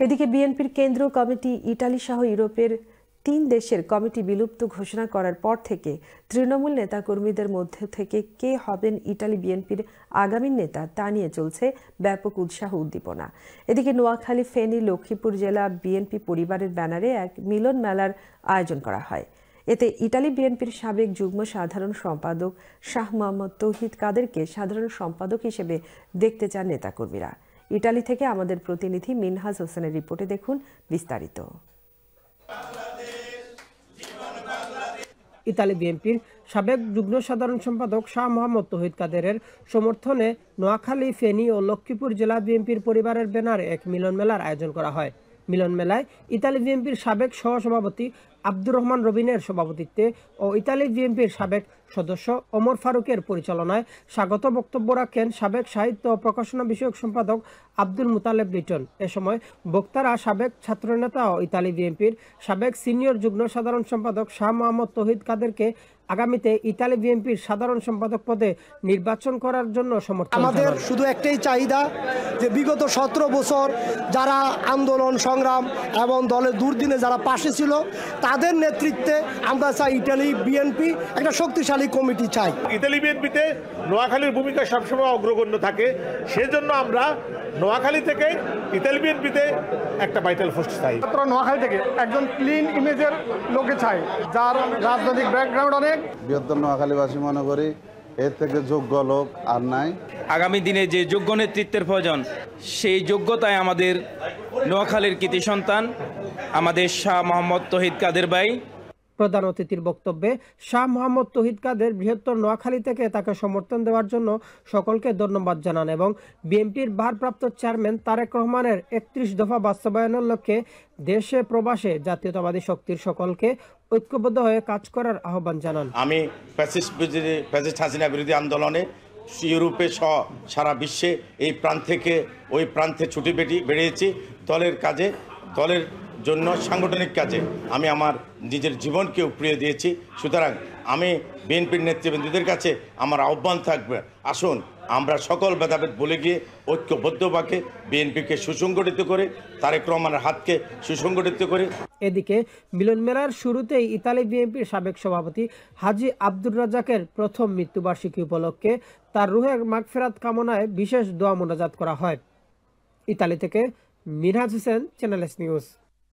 এদিকে বিএনপির কেন্দ্রীয় কমিটি ইতালি সহ ইউরোপের ৩ দেশের কমিটি বিলুপ্ত ঘোষণা করার পর থেকে তৃণমূল নেতাকর্মীদের মধ্যে থেকে কে হবেন ইতালি বিএনপির আগামী নেতা তা নিয়ে চলছে ব্যাপক উৎসাহ উদ্দীপনা। এদিকে নোয়াখালী, ফেনী, লক্ষ্মীপুর জেলা বিএনপি পরিবারের ব্যানারে এক মিলন মেলার আয়োজন করা হয়। এতে ইতালি বিএনপির সাবেক যুগ্ম সাধারণ সম্পাদক শাহ মোহাম্মদ তৌহিদ কাদেরকে সাধারণ সম্পাদক হিসেবে দেখতে চান নেতাকর্মীরা। ইতালি থেকে আমাদের প্রতিনিধি মিনহাজ হোসেনের রিপোর্টে দেখুন বিস্তারিত। ইতালি বিএনপির সাবেক যুগ্ম সাধারণ সম্পাদক শাহ মোহাম্মদ তৌহিদ কাদেরের সমর্থনে নোয়াখালী, ফেনী ও লক্ষ্মীপুর জেলা বিএনপির পরিবারের ব্যানারে এক মিলন মেলার আয়োজন করা হয়। মিলন মেলায় ইতালি বিএনপির সাবেক সহসভাপতি আব্দুর রহমান রবিনের সভাপতিত্বে ও ইতালি বিএনপির সাবেক সদস্য ওমর ফারুকের পরিচালনায় স্বাগত বক্তব্য রাখেন সাবেক সাহিত্য ও প্রকাশনা বিষয়ক সম্পাদক আব্দুল মুতালেব লিটন। এ সময় বক্তারা সাবেক ছাত্রনেতা ও ইতালি বিএনপির সাবেক সিনিয়র যুগ্ম সাধারণ সম্পাদক শাহ মোহাম্মদ তৌহিদ কাদেরকে আগামীতে ইতালি বিএনপির সাধারণ সম্পাদক পদে নির্বাচন করার জন্য সমর্থন। আমাদের শুধু একটাই চাহিদা যে বিগত 17 বছর যারা আন্দোলন সংগ্রাম এবং দলের দুর্দিনে যারা পাশে ছিল তাদের নেতৃত্বে আমরা চাই ইতালি বিএনপি একটা শক্তিশালী কমিটি চাই। ইতালি বিএনপিতে নোয়াখালীর ভূমিকা সবসময় অগ্রগণ্য থাকে, সেজন্য আমরা নোয়াখালী থেকে ইতালি বিএনপিতে একটা ভাইটাল ফোর্স চাই। নোয়াখালী থেকে একজন ক্লিন ইমেজের লোকে চাই, যার রাজনৈতিক ব্যাকগ্রাউন্ড অনেক। বৃহত্তর নোয়াখালীবাসী মনে করি এর থেকে যোগ্য লোক আর নাই। আগামী দিনে যে যোগ্য নেতৃত্বের প্রয়োজন, সেই যোগ্যতায় আমাদের নোয়াখালীর কৃতি সন্তান আমাদের শাহ মোহাম্মদ তৌহিদ কাদের ভাই। প্রধান অতিথির বক্তব্যে শাহ মোহাম্মদ তৌহিদ কাদের বৃহত্তর নোয়াখালী থেকে তাকে সমর্থন দেওয়ার জন্য সকলকে ধন্যবাদ জানান এবং বিএনপির ভারপ্রাপ্ত চেয়ারম্যান তারেক রহমানের 31 দফা বাস্তবায়নের লক্ষ্যে দেশে প্রবাসে জাতীয়তাবাদী শক্তির সকলকে ঐক্যবদ্ধ হয়ে কাজ করার আহ্বান জানান। আমি ফ্যাসিস্ট হাসিনা বিরোধী আন্দোলনে ইউরোপে সহ সারা বিশ্বে এই প্রান্ত থেকে ওই প্রান্তে ছুটি বেরিয়েছি দলের কাজে, দলের জন্য সাংগঠনিক কাজে আমি আমার নিজের জীবনকে উপড়িয়ে দিয়েছি। সুতরাং আমি বিএনপির নেতৃবৃন্দদের কাছে আমার আহ্বান থাকবে, আসুন আমরা সকল ভেদাভেদ বলে গিয়ে ঐক্যবদ্ধভাবে বিএনপিকে সুসংগঠিত করে তারেক রহমানের হাতকে সুসংগঠিত করে। এদিকে মিলন মেলার শুরুতেই ইতালি বিএনপির সাবেক সভাপতি হাজী আব্দুর রাজ্জাকের প্রথম মৃত্যুবার্ষিকী উপলক্ষে তার রুহের মাগফিরাত কামনায় বিশেষ দোয়া মোনাজাত করা হয়। ইতালি থেকে Minhaj Hossain, channel S news.